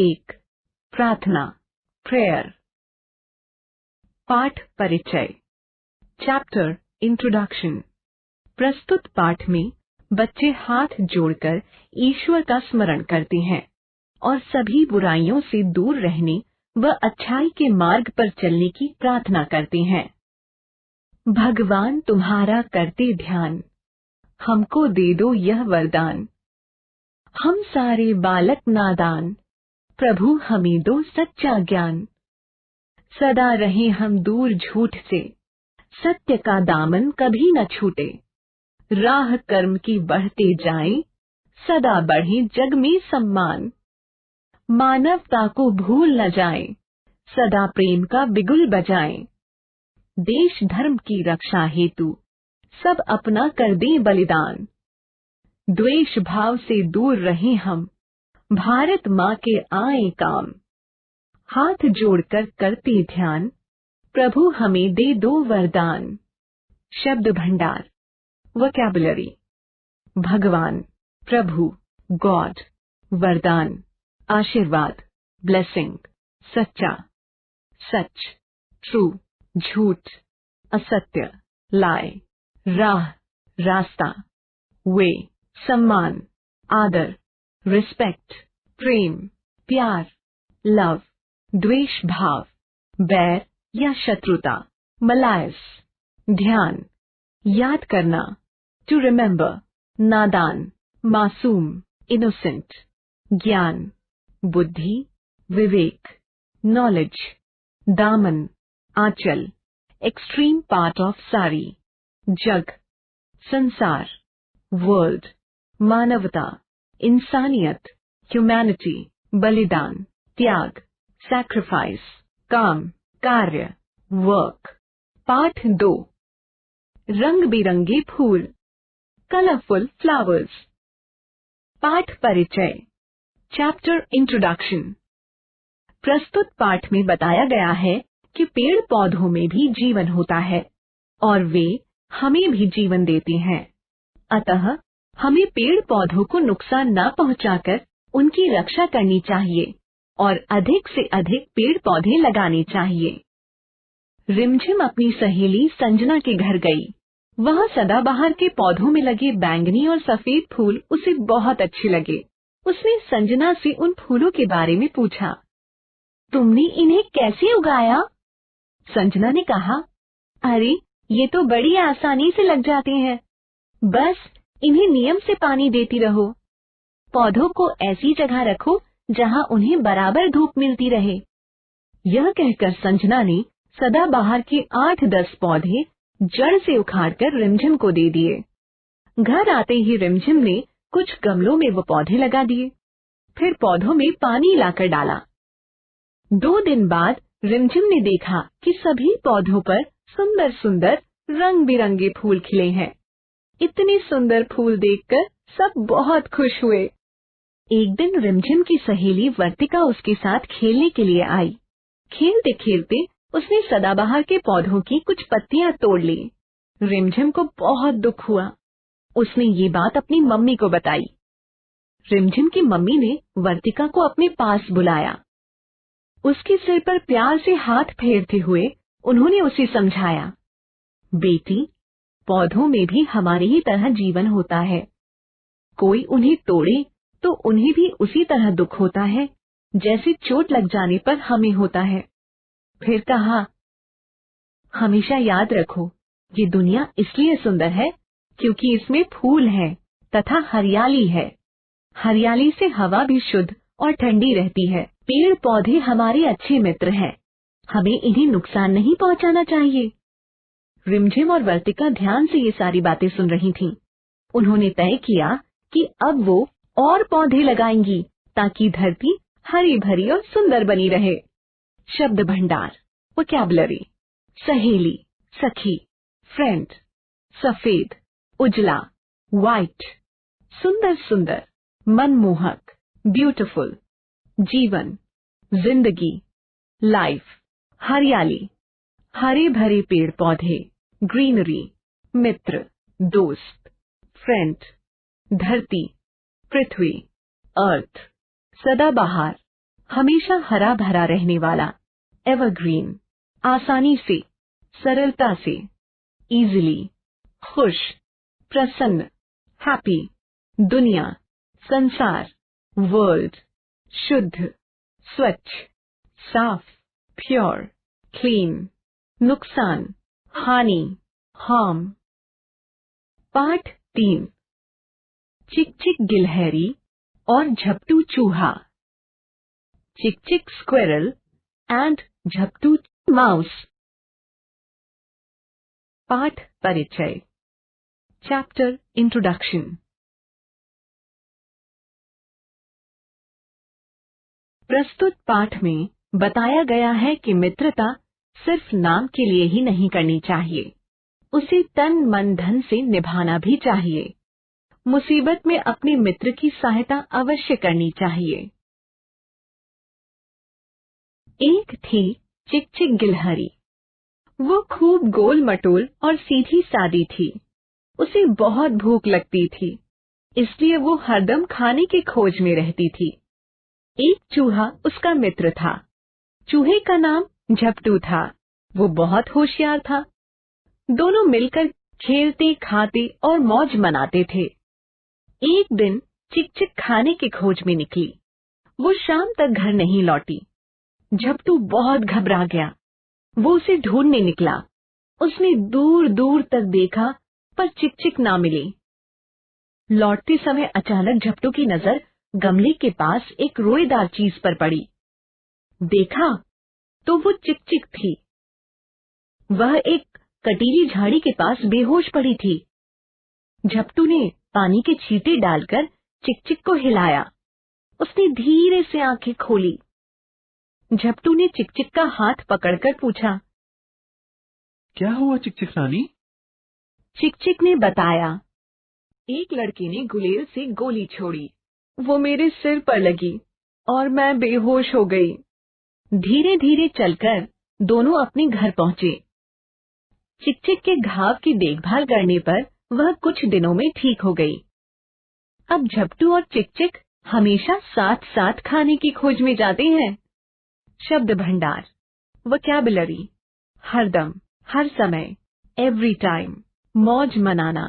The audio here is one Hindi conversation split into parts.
1 प्रार्थना, प्रेयर। पाठ परिचय, चैप्टर इंट्रोडक्शन। प्रस्तुत पाठ में बच्चे हाथ जोड़कर ईश्वर का स्मरण करते हैं और सभी बुराइयों से दूर रहने व अच्छाई के मार्ग पर चलने की प्रार्थना करते हैं। भगवान तुम्हारा करते ध्यान, हमको दे दो यह वरदान। हम सारे बालक नादान, प्रभु हमें दो सच्चा ज्ञान। सदा रहे हम दूर झूठ से, सत्य का दामन कभी न छूटे। राह कर्म की बढ़ते जाएं, सदा बढ़े जग में सम्मान। मानवता को भूल न जाएं, सदा प्रेम का बिगुल बजाएं। देश धर्म की रक्षा हेतु सब अपना कर दें बलिदान। द्वेष भाव से दूर रहें हम, भारत माँ के आए काम। हाथ जोड़कर करते ध्यान, प्रभु हमें दे दो वरदान। शब्द भंडार, वोकैबुलरी। भगवान, प्रभु, गॉड। वरदान, आशीर्वाद, ब्लेसिंग। सच्चा, सच, ट्रू, झूठ, असत्य, लाई। राह, रास्ता। वे, सम्मान, आदर, रिस्पेक्ट, प्रेम, प्यार, लव। द्वेष भाव, बैर या शत्रुता, मलायस। ध्यान, याद करना, टू रिमेम्बर। नादान, मासूम, इनोसेंट। ज्ञान, बुद्धि, विवेक, नॉलेज। दामन, आंचल, एक्सट्रीम पार्ट ऑफ साड़ी। जग, संसार। वर्ल्ड, मानवता, इंसानियत, ह्यूमैनिटी। बलिदान, त्याग, सैक्रिफाइस। काम, कार्य, वर्क। पाठ 2, रंग बिरंगे फूल, कलरफुल फ्लावर्स। पाठ परिचय, चैप्टर इंट्रोडक्शन। प्रस्तुत पाठ में बताया गया है कि पेड़ पौधों में भी जीवन होता है और वे हमें भी जीवन देते हैं। अतः हमें पेड़ पौधों को नुकसान न पहुंचाकर उनकी रक्षा करनी चाहिए और अधिक से अधिक पेड़ पौधे लगाने चाहिए। रिमझिम अपनी सहेली संजना के घर गई। वह सदाबहार के पौधों में लगे बैंगनी और सफेद फूल उसे बहुत अच्छे लगे। उसने संजना से उन फूलों के बारे में पूछा। तुमने इन्हें कैसे उगाया? संजना ने कहा, अरे ये तो बड़ी आसानी से लग जाते हैं। बस इन्हें नियम से पानी देती रहो। पौधों को ऐसी जगह रखो जहां उन्हें बराबर धूप मिलती रहे। यह कहकर संजना ने सदाबहार के 8-10 पौधे जड़ से उखाड़कर रिमझिम को दे दिए। घर आते ही रिमझिम ने कुछ गमलों में वो पौधे लगा दिए, फिर पौधों में पानी लाकर डाला। 2 दिन बाद रिमझिम ने देखा कि सभी पौधों पर सुंदर सुंदर रंग बिरंगे फूल खिले हैं। इतने सुंदर फूल देखकर सब बहुत खुश हुए। एक दिन रिमझिम की सहेली वर्तिका उसके साथ खेलने के लिए आई। खेलते खेलते उसने सदाबहार के पौधों की कुछ पत्तियां तोड़ ली। रिमझिम को बहुत दुख हुआ। उसने ये बात अपनी मम्मी को बताई। रिमझिम की मम्मी ने वर्तिका को अपने पास बुलाया। उसके सिर पर प्यार से हाथ फेरते हुए उन्होंने उसे समझाया, बेटी, पौधों में भी हमारी ही तरह जीवन होता है। कोई उन्हें तोड़े तो उन्हें भी उसी तरह दुख होता है जैसे चोट लग जाने पर हमें होता है। फिर कहा, हमेशा याद रखो, ये दुनिया इसलिए सुंदर है क्योंकि इसमें फूल हैं तथा हरियाली है। हरियाली से हवा भी शुद्ध और ठंडी रहती है। पेड़ पौधे हमारे अच्छे मित्र हैं। हमें इन्हें नुकसान नहीं पहुंचाना चाहिए। रिमझिम और वर्तिका ध्यान से ये सारी बातें सुन रही थीं। उन्होंने तय किया कि अब वो और पौधे लगाएंगी ताकि धरती हरी भरी और सुंदर बनी रहे। शब्द भंडार, वोकैबुलरी। सहेली, सखी, फ्रेंड। सफेद, उजला, वाइट। सुंदर सुंदर, मनमोहक, ब्यूटीफुल। जीवन, जिंदगी, लाइफ। हरियाली, हरे भरे पेड़ पौधे, ग्रीनरी। मित्र, दोस्त, फ्रेंड। धरती, पृथ्वी, अर्थ। सदाबहार, हमेशा हरा भरा रहने वाला, एवरग्रीन, आसानी से, सरलता से, इजीली, खुश, प्रसन्न, हैप्पी, दुनिया, संसार, वर्ल्ड, शुद्ध, स्वच्छ, साफ, प्योर, क्लीन, नुकसान, हानि, हार्म। पाठ 3। चिक चिक गिलहरी और झपटू चूहा। चिक चिक स्क्विरल एंड झपटू माउस। पाठ परिचय। Chapter introduction. प्रस्तुत पाठ में बताया गया है कि मित्रता सिर्फ नाम के लिए ही नहीं करनी चाहिए, उसे तन मन धन से निभाना भी चाहिए। मुसीबत में अपने मित्र की सहायता अवश्य करनी चाहिए। एक थी चिक चिक गिलहरी। वो खूब गोल मटोल और सीधी सादी थी। उसे बहुत भूख लगती थी, इसलिए वो हरदम खाने की खोज में रहती थी। एक चूहा उसका मित्र था। चूहे का नाम झपटू था। वो बहुत होशियार था। दोनों मिलकर खेलते, खाते और मौज मनाते थे। एक दिन चिक चिक खाने की खोज में निकली। वो शाम तक घर नहीं लौटी। झपटू बहुत घबरा गया। वो उसे ढूंढने निकला। उसने दूर दूर तक देखा, पर चिक चिक ना मिली। लौटते समय अचानक झपटू की नजर गमले के पास एक रोएदार चीज पर पड़ी। देखा तो वो चिक चिक थी। वह एक कटीली झाड़ी के पास बेहोश पड़ी थी। झपटू ने पानी के छींटे डालकर चिक चिक को हिलाया। उसने धीरे से आंखें खोली। झपटू ने चिक चिक का हाथ पकड़कर पूछा, क्या हुआ चिक चिक रानी? चिक चिक ने बताया, एक लड़के ने गुलेल से गोली छोड़ी। वो मेरे सिर पर लगी और मैं बेहोश हो गई। धीरे धीरे चलकर दोनों अपने घर पहुंचे। चिक चिक के घाव की देखभाल करने पर वह कुछ दिनों में ठीक हो गई। अब झपटू और चिक चिक हमेशा साथ साथ खाने की खोज में जाते हैं। शब्द भंडार। वोकैबुलरी। हरदम, हर समय, एवरी टाइम, मौज मनाना,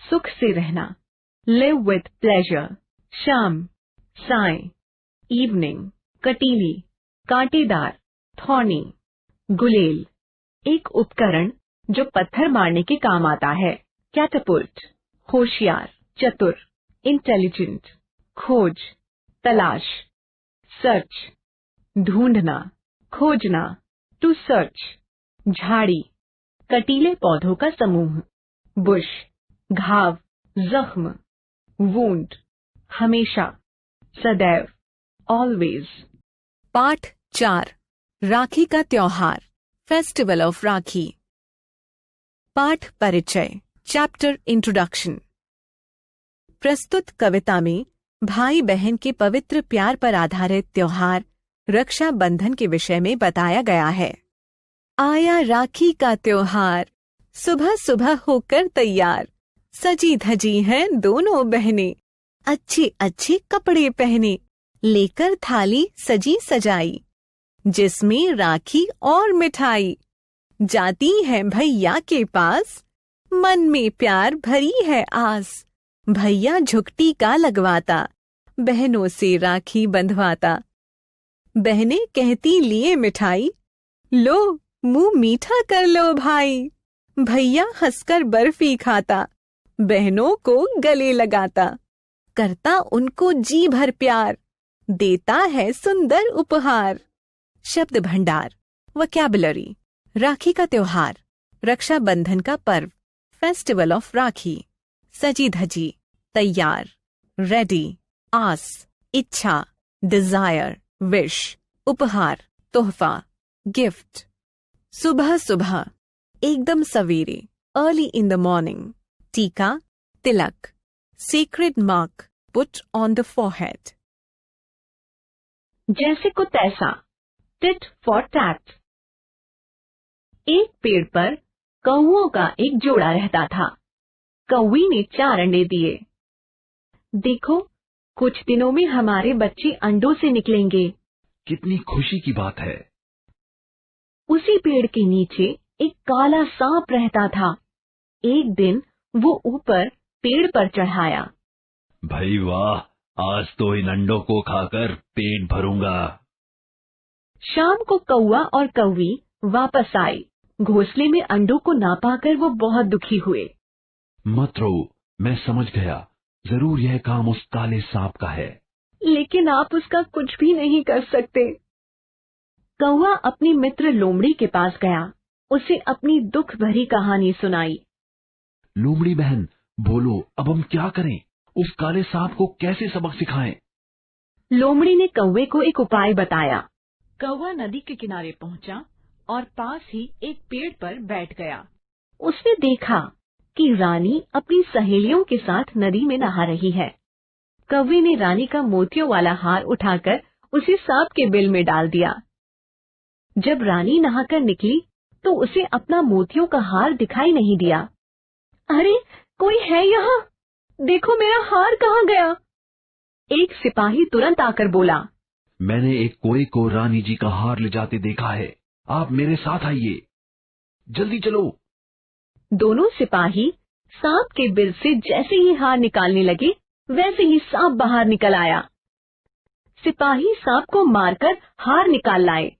सुख से रहना, लिव विथ प्लेजर, शाम, साय, इवनिंग, कटीली, कांटेदार, थॉर्नी, गुलेल, एक उपकरण जो पत्थर मारने के काम आता है, कैटपुल्ट, होशियार, चतुर, इंटेलिजेंट, खोज, तलाश, सर्च, ढूंढना, खोजना, टू सर्च, झाड़ी, कटीले पौधों का समूह, बुश, घाव, जख्म, वूंड, हमेशा, सदैव, ऑलवेज। पाठ 4। राखी का त्योहार, फेस्टिवल ऑफ राखी। पाठ परिचय, चैप्टर इंट्रोडक्शन। प्रस्तुत कविता में भाई बहन के पवित्र प्यार पर आधारित त्योहार रक्षा बंधन के विषय में बताया गया है। आया राखी का त्योहार, सुबह सुबह होकर तैयार, सजी धजी हैं दोनों बहनें, अच्छे अच्छे कपड़े पहने, लेकर थाली सजी सजाई, जिसमें राखी और मिठाई, जाती है भैया के पास, मन में प्यार भरी है आस, भैया झुकटी का लगवाता, बहनों से राखी बंधवाता। बहनें कहती लिए मिठाई, लो मुंह मीठा कर लो भाई, भैया हंसकर बर्फी खाता, बहनों को गले लगाता, करता उनको जी भर प्यार, देता है सुंदर उपहार। शब्द भंडार। वोकैबुलरी। राखी का त्योहार, रक्षाबंधन का पर्व, फेस्टिवल ऑफ राखी, सजी धजी, तैयार, रेडी, आस, इच्छा, डिजायर, विश, उपहार, तोहफा, गिफ्ट। सुबह सुबह, एकदम सवेरे, early in the morning, tika, tilak, sacred mark put on the forehead. जैसे को तैसा, टिट फॉर टैट। एक पेड़ पर कौओं का एक जोड़ा रहता था। कौवी ने 4 अंडे दिए। देखो, कुछ दिनों में हमारे बच्चे अंडों से निकलेंगे, कितनी खुशी की बात है। उसी पेड़ के नीचे एक काला सांप रहता था। एक दिन वो ऊपर पेड़ पर चढ़ाया। भाई वाह, आज तो इन अंडों को खाकर पेट भरूंगा। शाम को कौवा और कौवी वापस आए। घोंसले में अंडों को ना पाकर वो बहुत दुखी हुए। मत रो, मैं समझ गया, जरूर यह काम उस काले सांप का है। लेकिन आप उसका कुछ भी नहीं कर सकते। कौवा अपनी मित्र लोमड़ी के पास गया। उसे अपनी दुख भरी कहानी सुनाई। लोमड़ी बहन, बोलो अब हम क्या करें? उस काले सांप को कैसे सबक सिखाएं? लोमड़ी ने कौवे को एक उपाय बताया। कौवा नदी के किनारे पहुंचा और पास ही एक पेड़ पर बैठ गया। उसने देखा कि रानी अपनी सहेलियों के साथ नदी में नहा रही है। कौवे ने रानी का मोतियों वाला हार उठाकर उसे सांप के बिल में डाल दिया। जब रानी नहाकर निकली तो उसे अपना मोतियों का हार दिखाई नहीं दिया। अरे, कोई है यहाँ? देखो मेरा हार कहाँ गया? एक सिपाही तुरंत आकर बोला, मैंने एक कोई को रानी जी का हार ले जाते देखा है। आप मेरे साथ आइए, जल्दी चलो। दोनों सिपाही सांप के बिल से जैसे ही हार निकालने लगे, वैसे ही सांप बाहर निकल आया। सिपाही सांप को मारकर हार निकाल लाए।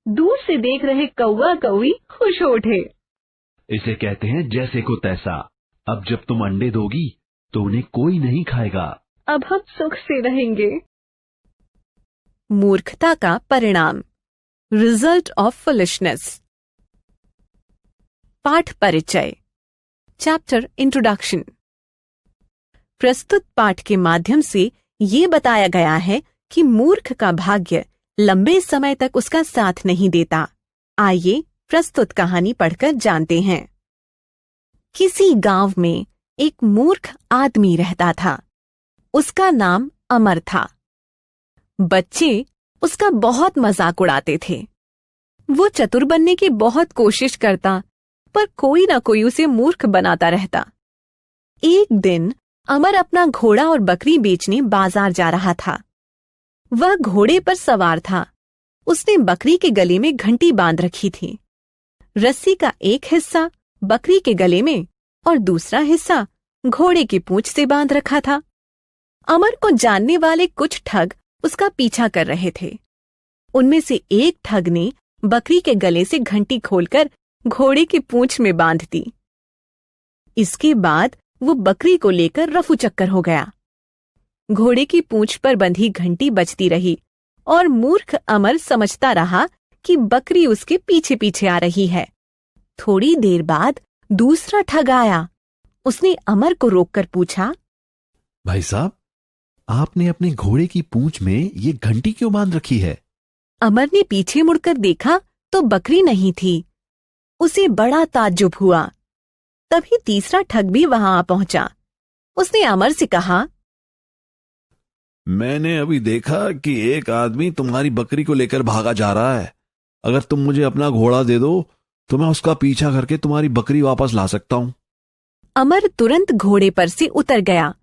दूर से देख रहे कौवा कौवी खुश हो उठे। इसे कहते हैं जैसे को तैसा। अब जब तुम अंडे दोगी तो उन्हें कोई नहीं खाएगा। अब हम सुख से रहेंगे। मूर्खता का परिणाम, रिजल्ट ऑफ फुलिशनेस। पाठ परिचय, चैप्टर इंट्रोडक्शन। प्रस्तुत पाठ के माध्यम से ये बताया गया है कि मूर्ख का भाग्य लंबे समय तक उसका साथ नहीं देता। आइए प्रस्तुत कहानी पढ़कर जानते हैं। किसी गांव में एक मूर्ख आदमी रहता था। उसका नाम अमर था। बच्चे उसका बहुत मजाक उड़ाते थे। वो चतुर बनने की बहुत कोशिश करता, पर कोई ना कोई उसे मूर्ख बनाता रहता। एक दिन अमर अपना घोड़ा और बकरी बेचने बाजार जा रहा था। वह घोड़े पर सवार था। उसने बकरी के गले में घंटी बांध रखी थी। रस्सी का एक हिस्सा बकरी के गले में और दूसरा हिस्सा घोड़े की पूंछ से बांध रखा था। अमर को जानने वाले कुछ ठग उसका पीछा कर रहे थे। उनमें से एक ठग ने बकरी के गले से घंटी खोलकर घोड़े की पूंछ में बांध दी। इसके बाद वो बकरी को लेकर रफू चक्कर हो गया। घोड़े की पूंछ पर बंधी घंटी बजती रही और मूर्ख अमर समझता रहा कि बकरी उसके पीछे पीछे आ रही है। थोड़ी देर बाद दूसरा ठग आया। उसने अमर को रोककर पूछा, भाई साहब, आपने अपने घोड़े की पूंछ में ये घंटी क्यों बांध रखी है? अमर ने पीछे मुड़कर देखा तो बकरी नहीं थी। उसे बड़ा ताज्जुब हुआ। तभी तीसरा ठग भी वहां आ पहुंचा। उसने अमर से कहा, मैंने अभी देखा कि एक आदमी तुम्हारी बकरी को लेकर भागा जा रहा है। अगर तुम मुझे अपना घोड़ा दे दो तो मैं उसका पीछा करके तुम्हारी बकरी वापस ला सकता हूं। अमर तुरंत घोड़े पर से उतर गया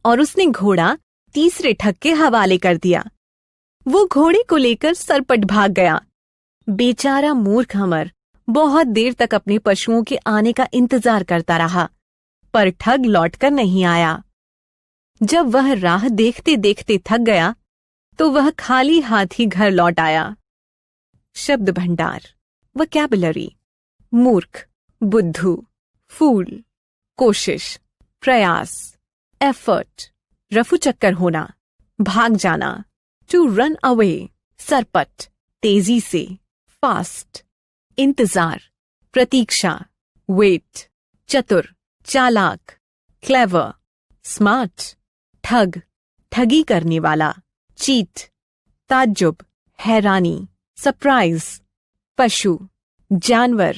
और उसने घोड़ा तीसरे ठग के हवाले कर दिया। वो घोड़े को लेकर सरपट भाग गया। बेचारा मूर्ख अमर बहुत देर तक अपने पशुओं के आने का इंतजार करता रहा, पर ठग लौटकर नहीं आया। जब वह राह देखते देखते थक गया तो वह खाली हाथ ही घर लौट आया। शब्द भंडार, वोकैबुलरी, मूर्ख, बुद्धू, फूल, कोशिश, प्रयास, एफर्ट, रफू चक्कर होना, भाग जाना, टू रन अवे, सरपट, तेजी से, फास्ट, इंतजार, प्रतीक्षा, वेट, चतुर, चालाक, क्लेवर, स्मार्ट, ठग, ठगी करने वाला, चीट, ताज्जुब, हैरानी, सरप्राइज, पशु, जानवर,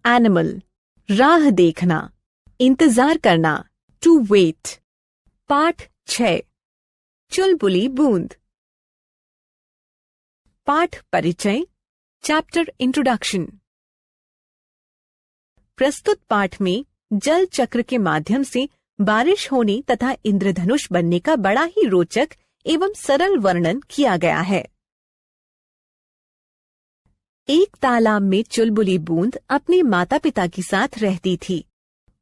एनिमल, राह देखना, इंतजार करना, टू वेट। पाठ 6, चुलबुली बूंद। पाठ परिचय, चैप्टर इंट्रोडक्शन। प्रस्तुत पाठ में जल चक्र के माध्यम से बारिश होने तथा इंद्रधनुष बनने का बड़ा ही रोचक एवं सरल वर्णन किया गया है। एक तालाब में चुलबुली बूंद अपने माता पिता के साथ रहती थी।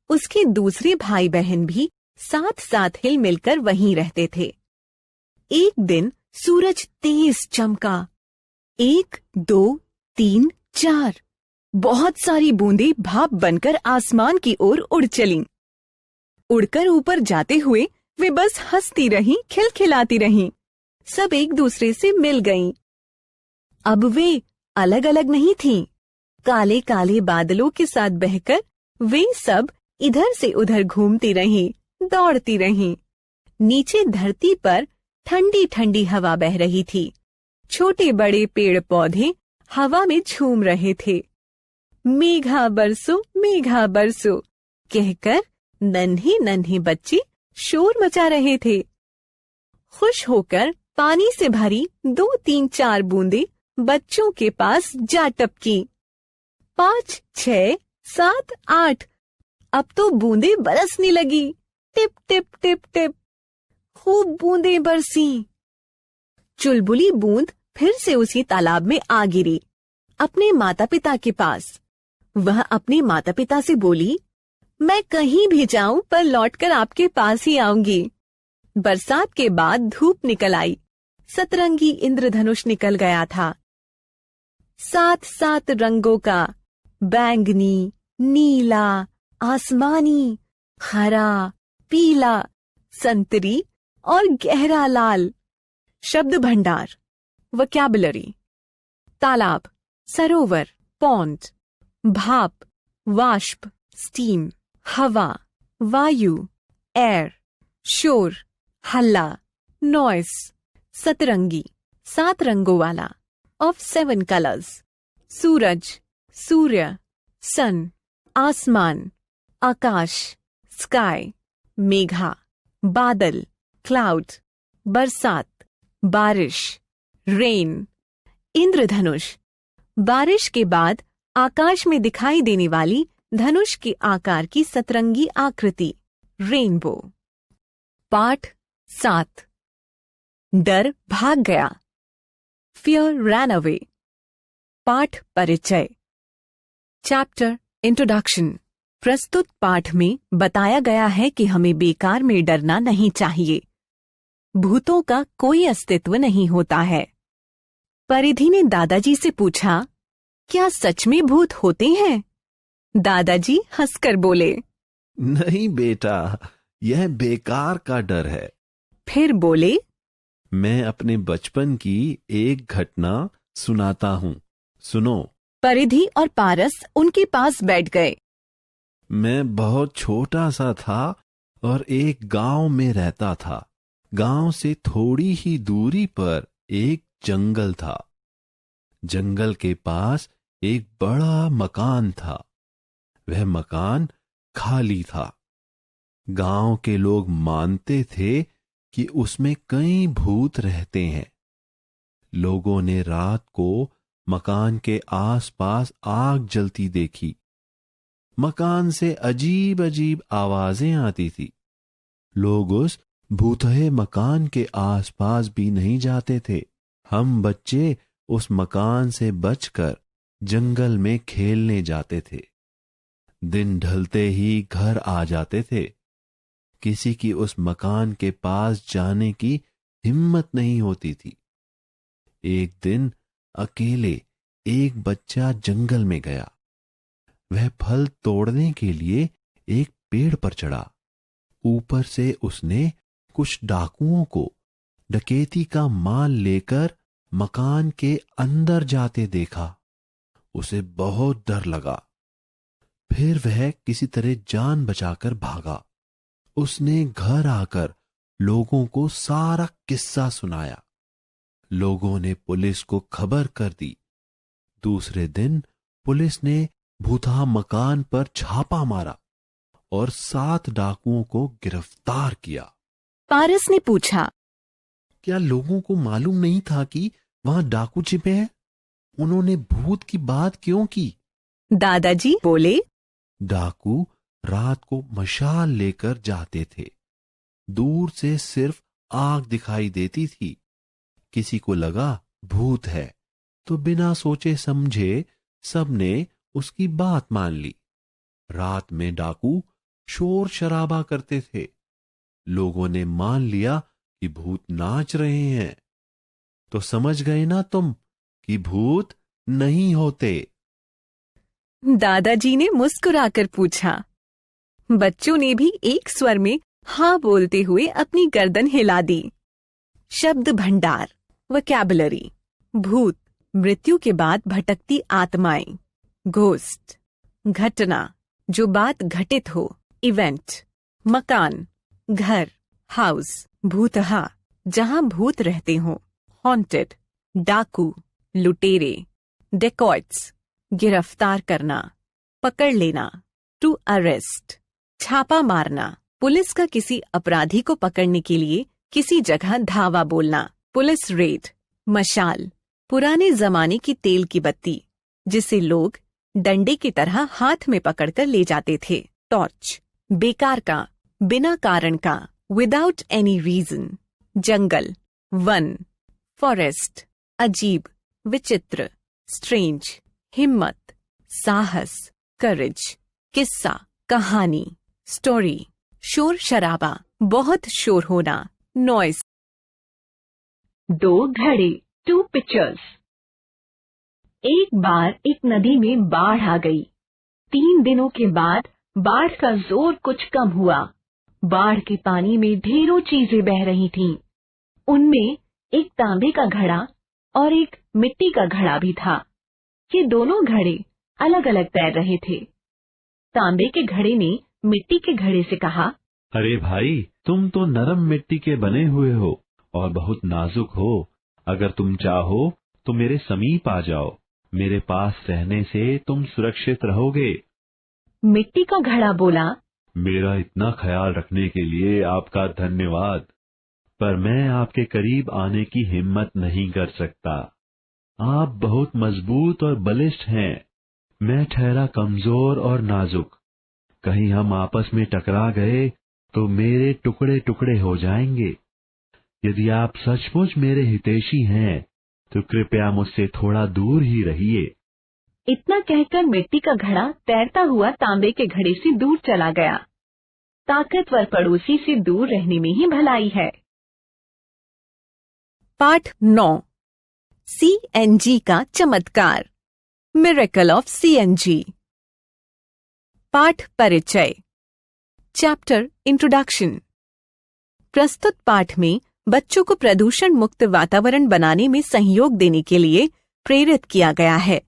उसके दूसरे भाई बहन भी साथ साथ हिल मिलकर वहीं रहते थे। एक दिन सूरज तेज चमका। 1, 2, 3, 4 बहुत सारी बूंदें भाप बनकर आसमान की ओर उड़ चलीं। उड़कर ऊपर जाते हुए वे बस हंसती रहीं, खिलखिलाती रहीं। सब एक दूसरे से मिल गईं। अब वे अलग अलग नहीं थीं। काले काले बादलों के साथ बहकर वे सब इधर से उधर घूमती रहीं, दौड़ती रहीं। नीचे धरती पर ठंडी ठंडी हवा बह रही थी। छोटे बड़े पेड़ पौधे हवा में झूम रहे थे। मेघा बरसो कहकर नन्हे नन्हे बच्चे शोर मचा रहे थे। खुश होकर पानी से भरी 2, 3, 4 बूंदें बच्चों के पास जा टपकी। 5, 6, 7, 8 अब तो बूंदें बरसने लगी। टिप टिप टिप टिप खूब बूंदें बरसी। चुलबुली बूंद फिर से उसी तालाब में आ गिरी, अपने माता पिता के पास। वह अपने माता पिता से बोली, मैं कहीं भी जाऊं पर लौटकर आपके पास ही आऊंगी। बरसात के बाद धूप निकल आई। सतरंगी इंद्रधनुष निकल गया था। 7 रंगों का, बैंगनी, नीला, आसमानी, हरा, पीला, संतरी और गहरा लाल। शब्द भंडार, वोकैबुलरी। तालाब, सरोवर, पॉन्ड। भाप, वाष्प, स्टीम। हवा, वायु, एयर। शोर, हल्ला, नॉइस। सतरंगी, 7 रंगों वाला, ऑफ 7 कलर्स। सूरज, सूर्य, सन। आसमान, आकाश, स्काई। मेघा, बादल, क्लाउड। बरसात, बारिश, रेन। इंद्रधनुष, बारिश के बाद आकाश में दिखाई देने वाली धनुष के आकार की सतरंगी आकृति, रेनबो। पाठ 7। डर भाग गया, फियर रैन अवे। पाठ परिचय। Chapter introduction. प्रस्तुत पाठ में बताया गया है कि हमें बेकार में डरना नहीं चाहिए। भूतों का कोई अस्तित्व नहीं होता है। परिधि ने दादाजी से पूछा, क्या सच में भूत होते हैं? दादाजी हंसकर बोले, नहीं बेटा, यह बेकार का डर है। फिर बोले, मैं अपने बचपन की एक घटना सुनाता हूँ, सुनो। परिधि और पारस उनके पास बैठ गए। मैं बहुत छोटा सा था और एक गांव में रहता था। गांव से थोड़ी ही दूरी पर एक जंगल था। जंगल के पास एक बड़ा मकान था। वह मकान खाली था। गांव के लोग मानते थे कि उसमें कई भूत रहते हैं। लोगों ने रात को मकान के आसपास आग जलती देखी। मकान से अजीब अजीब आवाजें आती थी। लोग उस भूतहे मकान के आसपास भी नहीं जाते थे। हम बच्चे उस मकान से बचकर जंगल में खेलने जाते थे। दिन ढलते ही घर आ जाते थे। किसी की उस मकान के पास जाने की हिम्मत नहीं होती थी। एक दिन अकेले एक बच्चा जंगल में गया। वह फल तोड़ने के लिए एक पेड़ पर चढ़ा। ऊपर से उसने कुछ डाकुओं को डकैती का माल लेकर मकान के अंदर जाते देखा। उसे बहुत डर लगा। फिर वह किसी तरह जान बचाकर भागा। उसने घर आकर लोगों को सारा किस्सा सुनाया। लोगों ने पुलिस को खबर कर दी। दूसरे दिन पुलिस ने भूतहा मकान पर छापा मारा और 7 डाकुओं को गिरफ्तार किया। पारस ने पूछा, क्या लोगों को मालूम नहीं था कि वहां डाकू छिपे हैं? उन्होंने भूत की बात क्यों की? दादाजी बोले, डाकू रात को मशाल लेकर जाते थे। दूर से सिर्फ आग दिखाई देती थी। किसी को लगा भूत है, तो बिना सोचे समझे सबने उसकी बात मान ली। रात में डाकू शोर शराबा करते थे। लोगों ने मान लिया कि भूत नाच रहे हैं। तो समझ गए ना तुम कि भूत नहीं होते। दादाजी ने मुस्कुराकर पूछा। बच्चों ने भी एक स्वर में हाँ बोलते हुए अपनी गर्दन हिला दी। शब्द भंडार, वोकैबुलरी। भूत, मृत्यु के बाद भटकती आत्माएं। घोस्ट, घटना, जो बात घटित हो, इवेंट। मकान, घर, हाउस। भूतहा, जहां भूत रहते हो, हॉन्टेड। डाकू, लुटेरे। डेकॉइट्स, गिरफ्तार करना, पकड़ लेना। टू अरेस्ट, छापा मारना, पुलिस का किसी अपराधी को पकड़ने के लिए किसी जगह धावा बोलना। Police red. मशाल, पुराने जमाने की तेल की बत्ती जिसे लोग डंडे की तरह हाथ में पकड़कर ले जाते थे। टॉर्च, बेकार का, बिना कारण का, विदाउट एनी रीजन। जंगल, वन। फॉरेस्ट, अजीब, विचित्र, स्ट्रेंज। हिम्मत, साहस, करेज। किस्सा, कहानी, स्टोरी। शोर शराबा, बहुत शोर होना, नॉइस। 2 घड़े, 2 पिक्चर्स। एक बार एक नदी में बाढ़ आ गई। 3 दिनों के बाद बाढ़ का जोर कुछ कम हुआ। बाढ़ के पानी में ढेरों चीजें बह रही थीं। उनमें एक तांबे का घड़ा और एक मिट्टी का घड़ा भी था। ये दोनों घड़े अलग अलग तैर रहे थे। तांबे के घड़े ने मिट्टी के घड़े से कहा, अरे भाई, तुम तो नरम मिट्टी के बने हुए हो और बहुत नाजुक हो। अगर तुम चाहो तो मेरे समीप आ जाओ। मेरे पास रहने से तुम सुरक्षित रहोगे। मिट्टी का घड़ा बोला, मेरा इतना ख्याल रखने के लिए आपका धन्यवाद, पर मैं आपके करीब आने की हिम्मत नहीं कर सकता। आप बहुत मजबूत और बलिष्ठ हैं। मैं ठहरा कमजोर और नाजुक। कहीं हम आपस में टकरा गए तो मेरे टुकड़े टुकड़े हो जाएंगे। यदि आप सचमुच मेरे हितैषी हैं तो कृपया मुझसे थोड़ा दूर ही रहिए। इतना कहकर मिट्टी का घड़ा तैरता हुआ तांबे के घड़े से दूर चला गया। ताकतवर पड़ोसी से दूर रहने में ही भलाई है। पाठ 9। CNG का चमत्कार। Miracle of CNG। पाठ परिचय। Chapter introduction. प्रस्तुत पाठ में बच्चों को प्रदूषण मुक्त वातावरण बनाने में सहयोग देने के लिए प्रेरित किया गया है।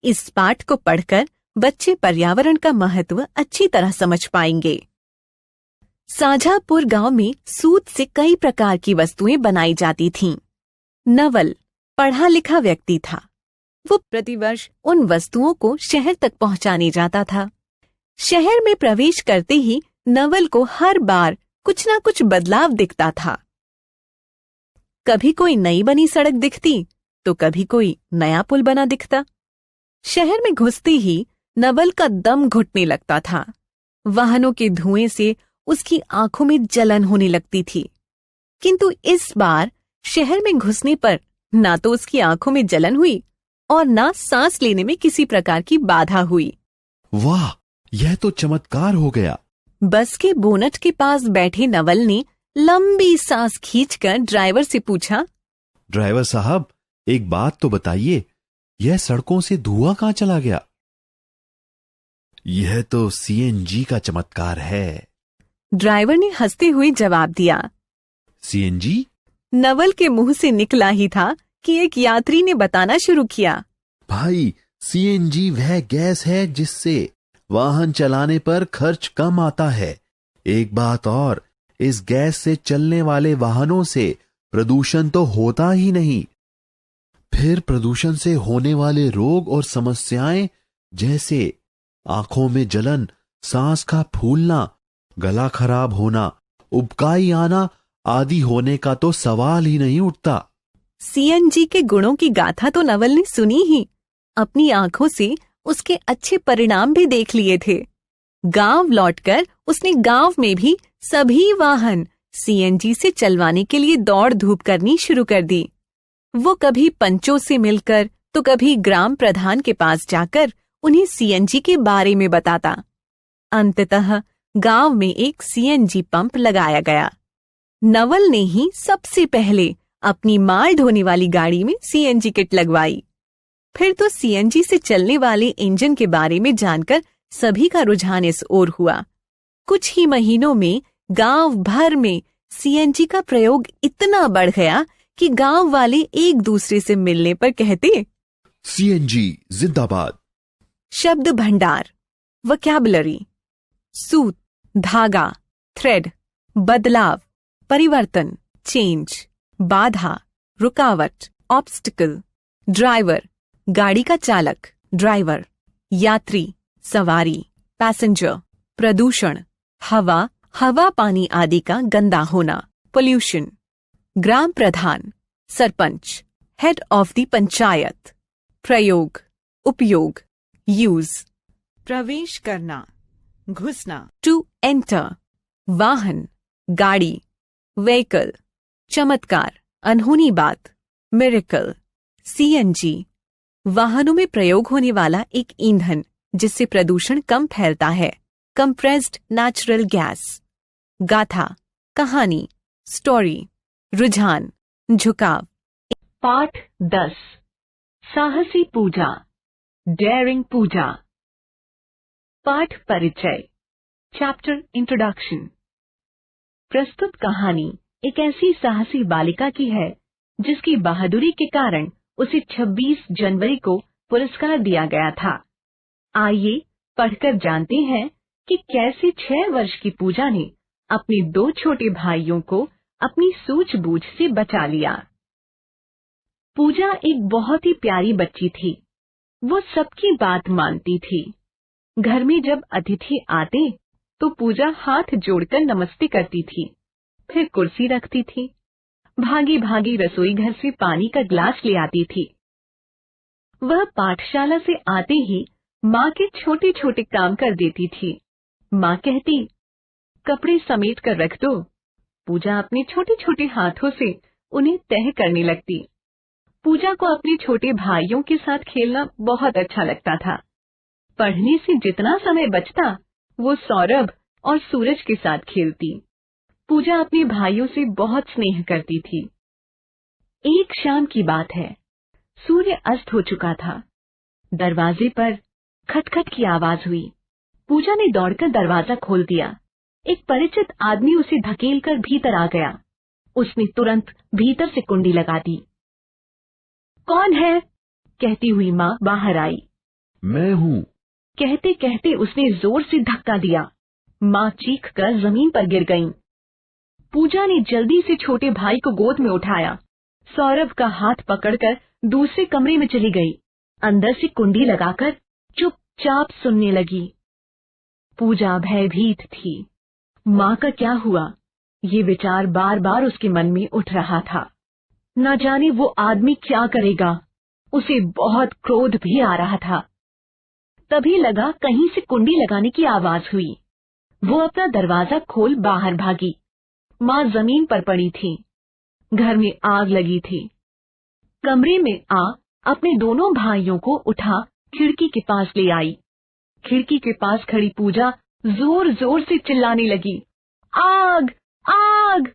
इस पाठ को पढ़कर बच्चे पर्यावरण का महत्व अच्छी तरह समझ पाएंगे। साझापुर गांव में सूत से कई प्रकार की वस्तुएं बनाई जाती थीं। नवल पढ़ा लिखा व्यक्ति था। वो प्रतिवर्ष उन वस्तुओं को शहर तक पहुंचाने जाता था। शहर में प्रवेश करते ही नवल को हर बार कुछ ना कुछ बदलाव दिखता था। कभी कोई नई बनी सड़क दिखती तो कभी कोई नया पुल बना दिखता। शहर में घुसते ही नवल का दम घुटने लगता था। वाहनों के धुएं से उसकी आंखों में जलन होने लगती थी। किंतु इस बार शहर में घुसने पर ना तो उसकी आंखों में जलन हुई और ना सांस लेने में किसी प्रकार की बाधा हुई। वाह, यह तो चमत्कार हो गया। बस के बोनट के पास बैठे नवल ने लंबी सांस खींचकर ड्राइवर से पूछा, ड्राइवर साहब, एक बात तो बताइए, यह सड़कों से धुआं कहाँ चला गया? यह तो CNG का चमत्कार है। ड्राइवर ने हंसते हुए जवाब दिया। CNG? नवल के मुंह से निकला ही था कि एक यात्री ने बताना शुरू किया। भाई, CNG वह गैस है जिससे वाहन चलाने पर खर्च कम आता है। एक बात और, इस गैस से चलने वाले वाहनों से प्रदूषण तो होता ही नहीं। फिर प्रदूषण से होने वाले रोग और समस्याएं जैसे आंखों में जलन, सांस का फूलना, गला खराब होना, उबकाई आना आदि होने का तो सवाल ही नहीं उठता। CNG के गुणों की गाथा तो नवल ने सुनी ही, अपनी आंखों से उसके अच्छे परिणाम भी देख लिए थे। गांव लौटकर उसने गांव में भी सभी वाहन CNG से चलवाने के लिए दौड़ धूप करनी शुरू कर दी। वो कभी पंचों से मिलकर तो कभी ग्राम प्रधान के पास जाकर उन्हें सीएनजी के बारे में बताता। अंततः गांव में एक सीएनजी पंप लगाया गया। नवल ने ही सबसे पहले अपनी माल ढोने वाली गाड़ी में सीएनजी किट लगवाई। फिर तो सीएनजी से चलने वाले इंजन के बारे में जानकर सभी का रुझान इस ओर हुआ। कुछ ही महीनों में गांव भर में सीएनजी का प्रयोग इतना बढ़ गया कि गांव वाले एक दूसरे से मिलने पर कहते, सीएनजी जिंदाबाद। शब्द भंडार, वोकैबुलरी, सूत, धागा, थ्रेड, बदलाव, परिवर्तन, चेंज, बाधा, रुकावट, ऑब्स्टिकल, ड्राइवर, गाड़ी का चालक, ड्राइवर, यात्री, सवारी, पैसेंजर, प्रदूषण, हवा, हवा पानी आदि का गंदा होना, pollution, gram Pradhan, sarpanch, head of the panchayat, प्रयोग, उपयोग, यूज, प्रवेश करना, घुसना, टू एंटर, वाहन, गाड़ी, व्हीकल, चमत्कार, अनहोनी बात, मिरेकल, सीएनजी, वाहनों में प्रयोग होने वाला एक ईंधन जिससे प्रदूषण कम फैलता है, कंप्रेस्ड नेचुरल गैस, गाथा, कहानी, स्टोरी, रुझान, झुकाव। पाठ 10 साहसी पूजा, डेयरिंग पूजा। पाठ परिचय, चैप्टर इंट्रोडक्शन। प्रस्तुत कहानी एक ऐसी साहसी बालिका की है जिसकी बहादुरी के कारण उसे 26 जनवरी को पुरस्कार दिया गया था। आइए पढ़कर जानते हैं कि कैसे 6 वर्ष की पूजा ने अपने 2 छोटे भाइयों को अपनी सूझबूझ से बचा लिया। पूजा एक बहुत ही प्यारी बच्ची थी। वो सबकी बात मानती थी। घर में जब अतिथि आते तो पूजा हाथ जोड़कर नमस्ते करती थी, फिर कुर्सी रखती थी, भागी भागी रसोई घर से पानी का गिलास ले आती थी। वह पाठशाला से आते ही माँ के छोटे छोटे काम कर देती थी। माँ कहती, कपड़े समेट कर रख दो। पूजा अपने छोटे छोटे हाथों से उन्हें तह करने लगती। पूजा को अपने छोटे भाइयों के साथ खेलना बहुत अच्छा लगता था। पढ़ने से जितना समय बचता वो सौरभ और सूरज के साथ खेलती। पूजा अपने भाइयों से बहुत स्नेह करती थी। एक शाम की बात है, सूर्य अस्त हो चुका था। दरवाजे पर खटखट की आवाज हुई। पूजा ने दौड़कर दरवाजा खोल दिया। एक परिचित आदमी उसे धकेलकर भीतर आ गया। उसने तुरंत भीतर से कुंडी लगा दी। कौन है? कहती हुई माँ बाहर आई। मैं हूँ। कहते कहते उसने जोर से धक्का दिया। माँ चीखकर जमीन पर गिर गईं। पूजा ने जल्दी से छोटे भाई को गोद में उठाया। सौरभ का हाथ पकड़कर दूसरे कमरे में चली गई। अंदर से कुंडी लगाकर चुपचाप सुनने लगी। पूजा भयभीत थी। माँ का क्या हुआ, ये विचार बार बार उसके मन में उठ रहा था। न जाने वो आदमी क्या करेगा। उसे बहुत क्रोध भी आ रहा था। तभी लगा कहीं से कुंडी लगाने की आवाज हुई। वो अपना दरवाजा खोल बाहर भागी। माँ जमीन पर पड़ी थी। घर में आग लगी थी। कमरे में आ अपने दोनों भाइयों को उठा खिड़की के पास ले आई। खिड़की के पास खड़ी पूजा जोर जोर से चिल्लाने लगी, आग आग।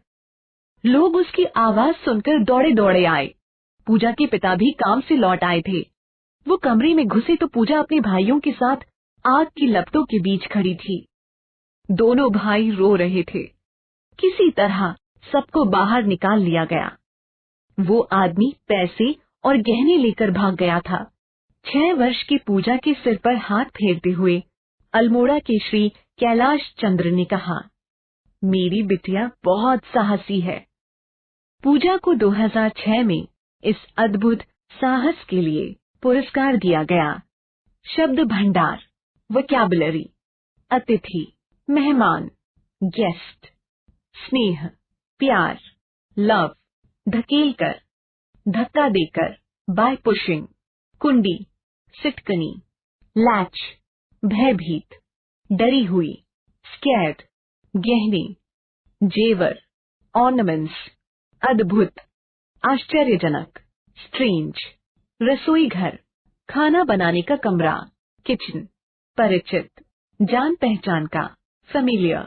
लोग उसकी आवाज सुनकर दौड़े दौड़े आए। पूजा के पिता भी काम से लौट आए थे। वो कमरे में घुसे तो पूजा अपने भाइयों के साथ आग की लपटों के बीच खड़ी थी। दोनों भाई रो रहे थे। किसी तरह सबको बाहर निकाल लिया गया। वो आदमी पैसे और गहने लेकर भाग गया था। 6 वर्ष की पूजा के सिर पर हाथ फेरते हुए अल्मोड़ा के श्री कैलाश चंद्र ने कहा, मेरी बिटिया बहुत साहसी है। पूजा को 2006 में इस अद्भुत साहस के लिए पुरस्कार दिया गया। शब्द भंडार, वोकैबुलरी, अतिथि, मेहमान, गेस्ट, स्नेह, प्यार, लव, धकेलकर, धक्का देकर, बाय पुशिंग, कुंडी, सिटकनी, लैच, भयभीत, डरी हुई, स्कैर्ड, गहने, जेवर, ऑर्नामेंट्स, अद्भुत, आश्चर्यजनक, स्ट्रेंज, रसोई घर, खाना बनाने का कमरा, किचन, परिचित, जान पहचान का, फेमिलियर,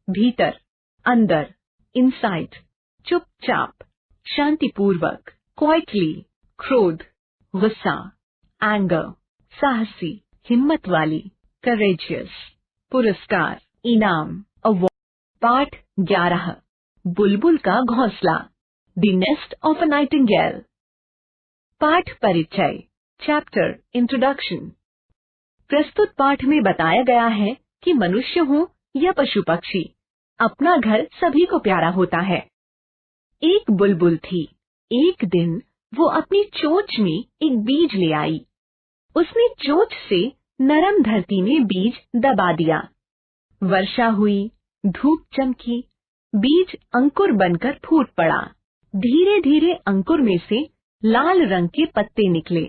भीतर, अंदर, इनसाइड, चुपचाप, शांतिपूर्वक, क्वाइटली, क्रोध, गुस्सा, एंगर, साहसी, हिम्मत वाली, करेजियस, पुरस्कार, इनाम, अवार्ड। पाठ 11, बुलबुल का घोंसला, the nest of a Nightingale. पाठ परिचय, चैप्टर इंट्रोडक्शन। प्रस्तुत पाठ में बताया गया है कि मनुष्य हो या पशु पक्षी, अपना घर सभी को प्यारा होता है। एक बुलबुल थी। एक दिन वो अपनी चोंच में एक बीज ले आई। उसने चोंच से नरम धरती में बीज दबा दिया। वर्षा हुई, धूप चमकी, बीज अंकुर बनकर फूट पड़ा। धीरे धीरे अंकुर में से लाल रंग के पत्ते निकले।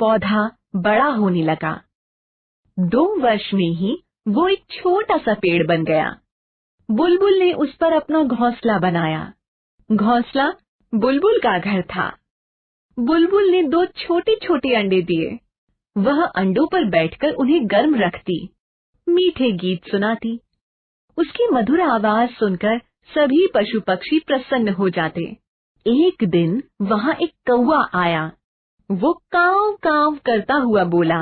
पौधा बड़ा होने लगा। 2 वर्ष में ही वो एक छोटा सा पेड़ बन गया। बुलबुल ने उस पर अपना घोंसला बनाया। घोंसला बुलबुल का घर था। बुलबुल ने 2 छोटे छोटे अंडे दिए। वह अंडों पर बैठकर उन्हें गर्म रखती, मीठे गीत सुनाती। उसकी मधुर आवाज सुनकर सभी पशु पक्षी प्रसन्न हो जाते। एक दिन वहाँ एक कौवा आया। वो काव काव करता हुआ बोला,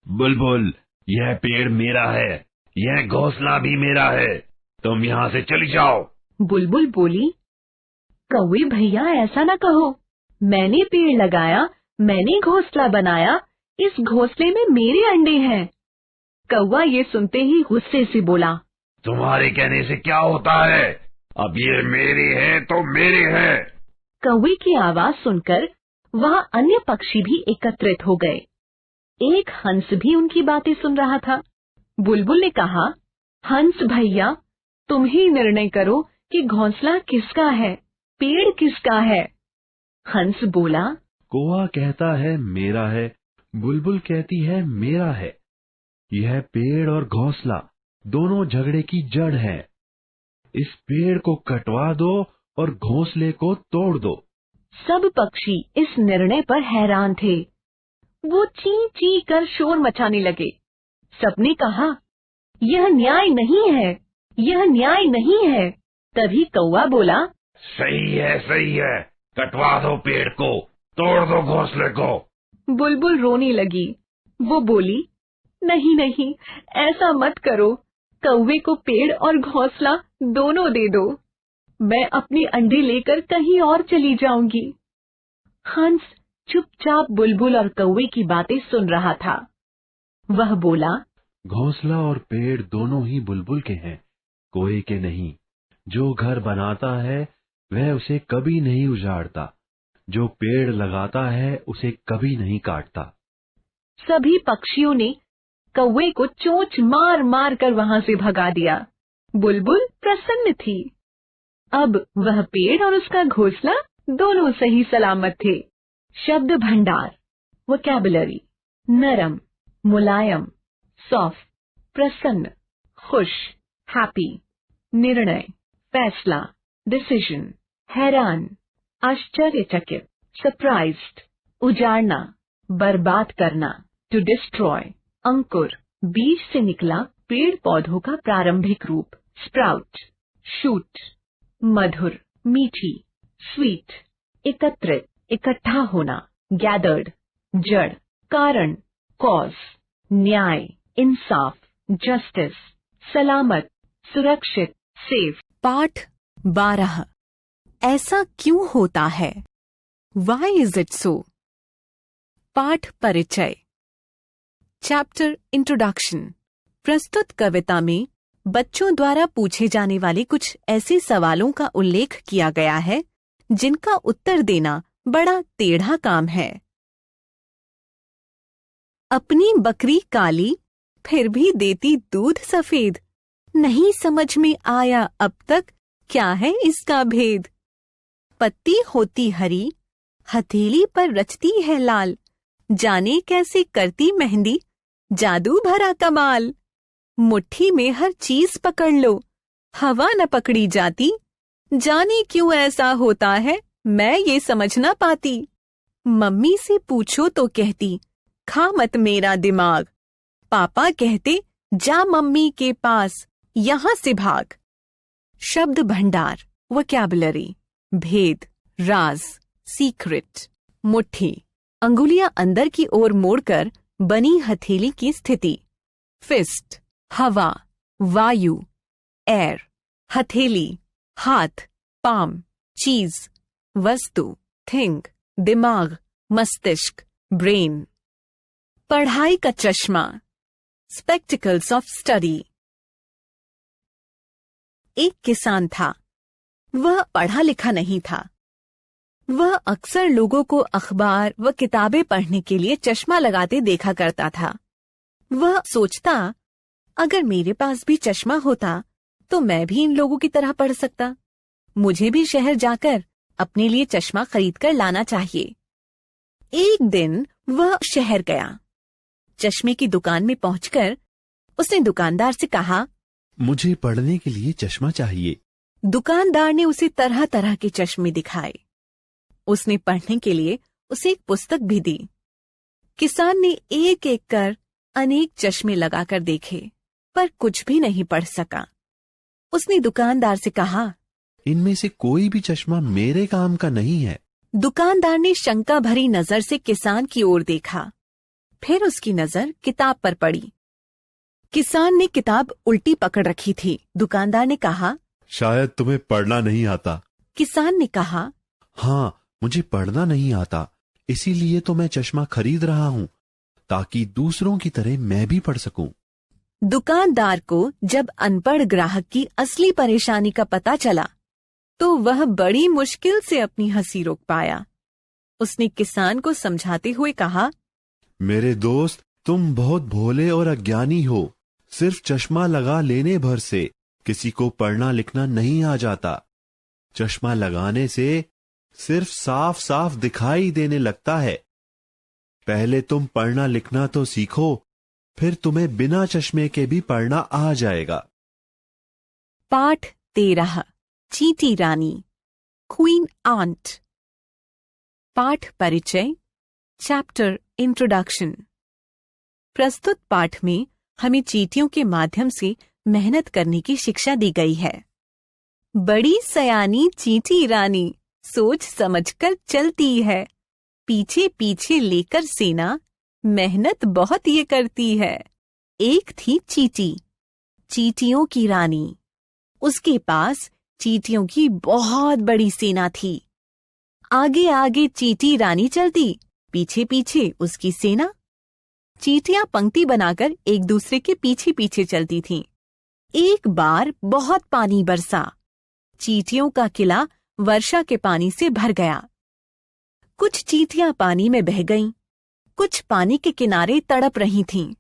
बुलबुल, यह पेड़ मेरा है, यह घोंसला भी मेरा है, तुम यहाँ से चली जाओ। बुलबुल बोली, कौवे भैया ऐसा न कहो, मैंने पेड़ लगाया, मैंने घोंसला बनाया, इस घोंसले में मेरे अंडे हैं। कौवा ये सुनते ही गुस्से से बोला, तुम्हारे कहने से क्या होता है, अब ये मेरे हैं तो मेरे हैं। कौवे की आवाज सुनकर वहाँ अन्य पक्षी भी एकत्रित हो गए। एक हंस भी उनकी बातें सुन रहा था। बुलबुल ने कहा, हंस भैया, तुम ही निर्णय करो कि घोंसला किसका है, पेड़ किसका है। हंस बोला, कौवा कहता है मेरा है, बुलबुल कहती है मेरा है। यह पेड़ और घोंसला दोनों झगड़े की जड़ है। इस पेड़ को कटवा दो और घोंसले को तोड़ दो। सब पक्षी इस निर्णय पर हैरान थे। वो ची ची कर शोर मचाने लगे। सबने कहा, यह न्याय नहीं है, यह न्याय नहीं है। तभी कौवा बोला, सही है, कटवा दो पेड़ को, तोड़ दो घोंसले को। बुलबुल रोने लगी। वो बोली, नहीं नहीं, ऐसा मत करो, कौवे को पेड़ और घोंसला दोनों दे दो। मैं अपने अंडे लेकर कहीं और चली जाऊंगी। हंस चुपचाप बुलबुल और कौवे की बातें सुन रहा था। वह बोला, घोंसला और पेड़ दोनों ही बुलबुल के हैं, कोई के नहीं। जो घर बनाता है वह उसे कभी नहीं उजाड़ता, जो पेड़ लगाता है उसे कभी नहीं काटता। सभी पक्षियों ने कौवे को चोंच मार मार कर वहां से भगा दिया। बुलबुल प्रसन्न थी। अब वह पेड़ और उसका घोंसला दोनों सही सलामत थे। शब्द भंडार, वोकैबुलरी, नरम, मुलायम, सॉफ्ट, प्रसन्न, खुश, हैप्पी, निर्णय, फैसला, डिसीजन, हैरान, आश्चर्यचकित, सरप्राइज्ड, उजाड़ना, बर्बाद करना, टू डिस्ट्रॉय, अंकुर, बीज से निकला पेड़ पौधों का प्रारंभिक रूप, स्प्राउट, शूट, मधुर, मीठी, स्वीट, एकत्रित, इकट्ठा होना, गैदर्ड, जड़, कारण, कॉज, न्याय, इंसाफ, जस्टिस, सलामत, सुरक्षित, सेफ। पाठ 12, ऐसा क्यों होता है? Why is it so? पाठ परिचय, चैप्टर इंट्रोडक्शन। प्रस्तुत कविता में बच्चों द्वारा पूछे जाने वाले कुछ ऐसे सवालों का उल्लेख किया गया है जिनका उत्तर देना बड़ा टेढ़ा काम है। अपनी बकरी काली फिर भी देती दूध सफेद, नहीं समझ में आया अब तक क्या है इसका भेद। पत्ती होती हरी, हथेली पर रचती है लाल, जाने कैसे करती मेहंदी, जादू भरा कमाल। मुट्ठी में हर चीज पकड़ लो, हवा न पकड़ी जाती, जाने क्यों ऐसा होता है मैं ये समझ ना पाती। मम्मी से पूछो तो कहती, खा मत मेरा दिमाग। पापा कहते, जा मम्मी के पास, यहाँ से भाग। शब्द भंडार, वोकैबुलरी, भेद, राज, सीक्रेट, मुट्ठी, अंगुलियां अंदर की ओर मोड़कर बनी हथेली की स्थिति। फिस्ट, हवा, वायु, एयर, हथेली, हाथ, पाम, चीज, वस्तु, थिंग, दिमाग, मस्तिष्क, ब्रेन। पढ़ाई का चश्मा, स्पेक्टिकल्स ऑफ स्टडी। एक किसान था। वह पढ़ा लिखा नहीं था। वह अक्सर लोगों को अखबार व किताबें पढ़ने के लिए चश्मा लगाते देखा करता था। वह सोचता, अगर मेरे पास भी चश्मा होता तो मैं भी इन लोगों की तरह पढ़ सकता। मुझे भी शहर जाकर अपने लिए चश्मा खरीद कर लाना चाहिए। एक दिन वह शहर गया। चश्मे की दुकान में पहुंचकर उसने दुकानदार से कहा, मुझे पढ़ने के लिए चश्मा चाहिए। दुकानदार ने उसे तरह तरह के चश्मे दिखाए। उसने पढ़ने के लिए उसे एक पुस्तक भी दी। किसान ने एक एक कर अनेक चश्मे लगाकर देखे, पर कुछ भी नहीं पढ़ सका। उसने दुकानदार से कहा, इनमें से कोई भी चश्मा मेरे काम का नहीं है। दुकानदार ने शंका भरी नजर से किसान की ओर देखा। फिर उसकी नजर किताब पर पड़ी। किसान ने किताब उल्टी पकड़ रखी थी। दुकानदार ने कहा, शायद तुम्हें पढ़ना नहीं आता। किसान ने कहा, हाँ, मुझे पढ़ना नहीं आता, इसीलिए तो मैं चश्मा खरीद रहा हूँ, ताकि दूसरों की तरह मैं भी पढ़ सकूं। दुकानदार को जब अनपढ़ ग्राहक की असली परेशानी का पता चला तो वह बड़ी मुश्किल से अपनी हंसी रोक पाया। उसने किसान को समझाते हुए कहा, मेरे दोस्त, तुम बहुत भोले और अज्ञानी हो। सिर्फ चश्मा लगा लेने भर से किसी को पढ़ना लिखना नहीं आ जाता। चश्मा लगाने से सिर्फ साफ साफ दिखाई देने लगता है। पहले तुम पढ़ना लिखना तो सीखो, फिर तुम्हें बिना चश्मे के भी पढ़ना आ जाएगा। पाठ 13, चींटी रानी, क्वीन आंट। पाठ परिचय, चैप्टर इंट्रोडक्शन। प्रस्तुत पाठ में हमें चींटियों के माध्यम से मेहनत करने की शिक्षा दी गई है। बड़ी सयानी चींटी रानी सोच समझकर चलती है, पीछे पीछे लेकर सेना, मेहनत बहुत ये करती है। एक थी चींटी, चींटियों की रानी। उसके पास चींटियों की बहुत बड़ी सेना थी। आगे आगे चींटी रानी चलती, पीछे पीछे उसकी सेना। चींटियां पंक्ति बनाकर एक दूसरे के पीछे पीछे चलती थीं। एक बार बहुत पानी बरसा। चींटियों का किला वर्षा के पानी से भर गया। कुछ चींटियां पानी में बह गईं, कुछ पानी के किनारे तड़प रही थीं।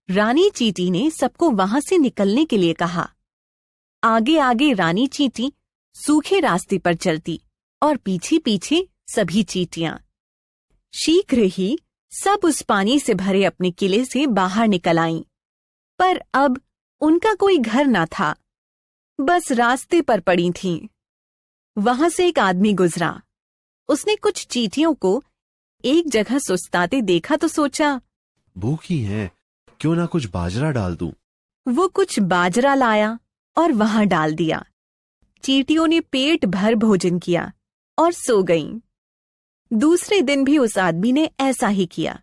रानी चींटी ने सबको वहां से निकलने के लिए कहा। आगे आगे रानी चींटी सूखे रास्ते पर चलती और पीछे पीछे सभी चींटियां। शीघ्र ही सब उस पानी से भरे अपने किले से बाहर निकल आईं। पर अब उनका कोई घर न था, बस रास्ते पर पड़ी थीं। वहां से एक आदमी गुजरा। उसने कुछ चींटियों को एक जगह सुस्ताते देखा तो सोचा, भूखी हैं, क्यों ना कुछ बाजरा डाल दूं। वो कुछ बाजरा लाया और वहां डाल दिया। चींटियों ने पेट भर भोजन किया और सो गईं। दूसरे दिन भी उस आदमी ने ऐसा ही किया।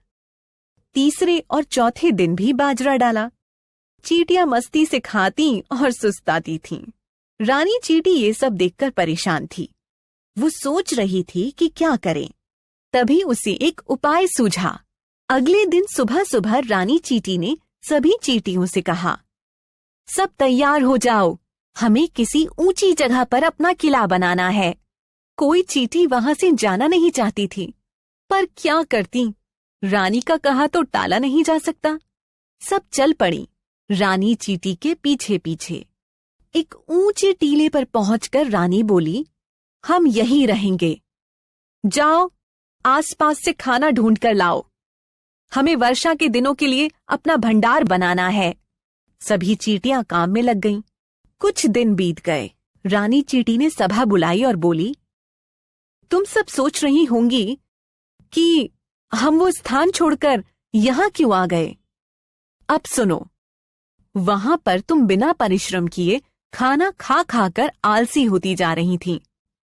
तीसरे और चौथे दिन भी बाजरा डाला। चींटियां मस्ती से खाती और सुस्ताती थीं। रानी चींटी ये सब देखकर परेशान थी। वो सोच रही थी कि क्या करे। तभी उसे एक उपाय सूझा। अगले दिन सुबह सुबह रानी चींटी ने सभी चींटियों से कहा, सब तैयार हो जाओ, हमें किसी ऊंची जगह पर अपना किला बनाना है। कोई चींटी वहां से जाना नहीं चाहती थी, पर क्या करती, रानी का कहा तो टाला नहीं जा सकता। सब चल पड़ी रानी चींटी के पीछे पीछे। एक ऊंचे टीले पर पहुंचकर रानी बोली, हम यहीं रहेंगे। जाओ, आसपास से खाना ढूंढ कर लाओ। हमें वर्षा के दिनों के लिए अपना भंडार बनाना है। सभी चींटियां काम में लग गईं। कुछ दिन बीत गए। रानी चींटी ने सभा बुलाई और बोली, तुम सब सोच रही होंगी कि हम वो स्थान छोड़कर यहाँ क्यों आ गए। अब सुनो, वहां पर तुम बिना परिश्रम किए खाना खा खाकर आलसी होती जा रही थीं।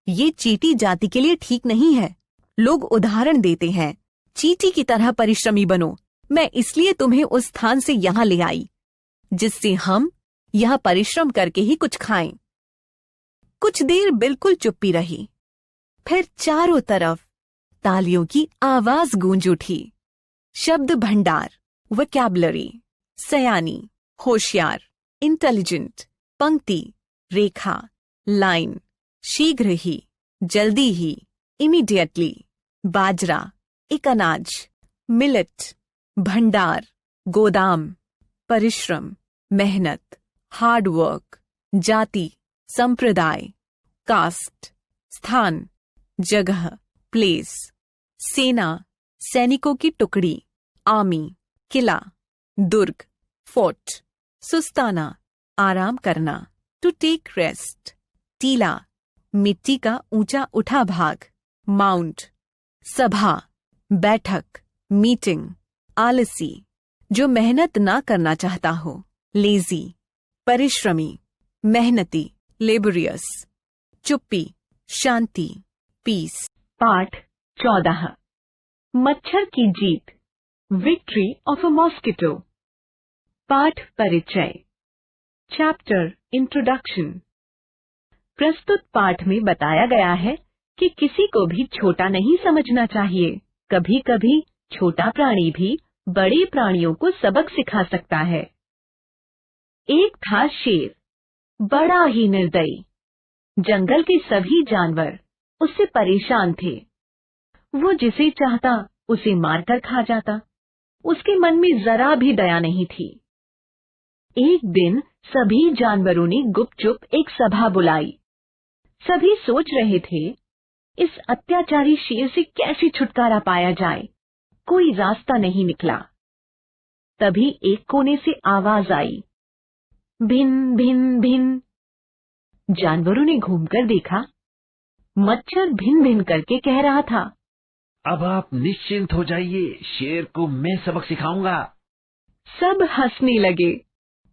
ये चींटी जाति के लिए ठीक नहीं है। लोग उदाहरण देते हैं, चींटी की तरह परिश्रमी बनो। मैं इसलिए तुम्हें उस स्थान से यहाँ ले आई जिससे हम यहाँ परिश्रम करके ही कुछ खाएं। कुछ देर बिल्कुल चुप्पी रही, फिर चारों तरफ तालियों की आवाज गूंज उठी। शब्द भंडार, वोकैबुलरी, सयानी, होशियार, इंटेलिजेंट, पंक्ति, रेखा, लाइन, शीघ्र ही, जल्दी ही, इमीडिएटली, बाजरा, एक अनाज, मिलेट, भंडार, गोदाम, परिश्रम, मेहनत, हार्ड वर्क, जाति, संप्रदाय, कास्ट, स्थान, जगह, प्लेस, सेना, सैनिकों की टुकड़ी, आर्मी, किला, दुर्ग, फोर्ट, सुस्ताना, आराम करना, टू टेक रेस्ट, टीला, मिट्टी का ऊंचा उठा भाग, माउंट, सभा, बैठक, मीटिंग, आलसी, जो मेहनत ना करना चाहता हो, लेजी, परिश्रमी, मेहनती, लेबोरियस, चुप्पी, शांति, पीस। पाठ 14 मच्छर की जीत, विक्ट्री ऑफ अ मॉस्किटो। पाठ परिचय, चैप्टर इंट्रोडक्शन। प्रस्तुत पाठ में बताया गया है कि किसी को भी छोटा नहीं समझना चाहिए। कभी कभी छोटा प्राणी भी बड़े प्राणियों को सबक सिखा सकता है। एक था शेर, बड़ा ही निर्दयी। जंगल के सभी जानवर उससे परेशान थे। वो जिसे चाहता उसे मारकर खा जाता। उसके मन में जरा भी दया नहीं थी। एक दिन सभी जानवरों ने गुपचुप एक सभा बुलाई। सभी सोच रहे थे, इस अत्याचारी शेर से कैसे छुटकारा पाया जाए। कोई रास्ता नहीं निकला। तभी एक कोने से आवाज आई, भिन भिन भिन। जानवरों ने घूमकर देखा, मच्छर भिन भिन करके कह रहा था, अब आप निश्चिंत हो जाइए, शेर को मैं सबक सिखाऊंगा। सब हंसने लगे।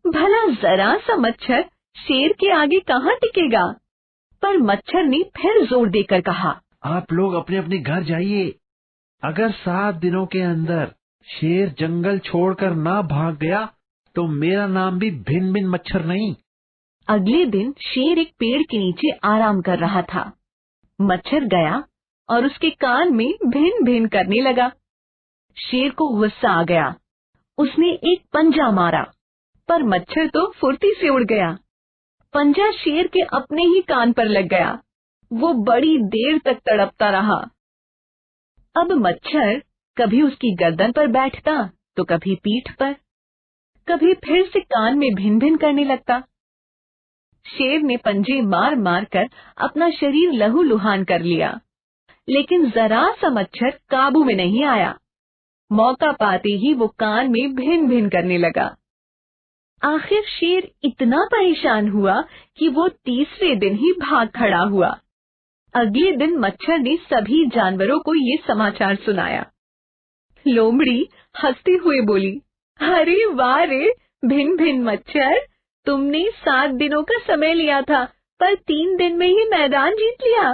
भला जरा सा मच्छर शेर के आगे कहाँ टिकेगा। पर मच्छर ने फिर जोर देकर कहा, आप लोग अपने अपने घर जाइए। अगर 7 दिनों के अंदर शेर जंगल छोड़कर ना भाग गया तो मेरा नाम भी भिन भिन मच्छर नहीं। अगले दिन शेर एक पेड़ के नीचे आराम कर रहा था। मच्छर गया और उसके कान में भिन भिन करने लगा। शेर को गुस्सा आ गया। उसने एक पंजा मारा, पर मच्छर तो फुर्ती से उड़ गया। पंजा शेर के अपने ही कान पर लग गया। वो बड़ी देर तक तड़पता रहा। अब मच्छर कभी उसकी गर्दन पर बैठता तो कभी पीठ पर, कभी फिर से कान में भिन भिन करने लगता। शेर ने पंजे मार मार कर अपना शरीर लहूलुहान कर लिया, लेकिन जरा सा मच्छर काबू में नहीं आया। मौका पाते ही वो कान में भिन भिन करने लगा। आखिर शेर इतना परेशान हुआ कि वो तीसरे दिन ही भाग खड़ा हुआ। अगले दिन मच्छर ने सभी जानवरों को ये समाचार सुनाया। लोमड़ी हंसते हुए बोली, अरे वाह रे भिन भिन मच्छर, तुमने 7 दिनों का समय लिया था, पर 3 दिन में ही मैदान जीत लिया।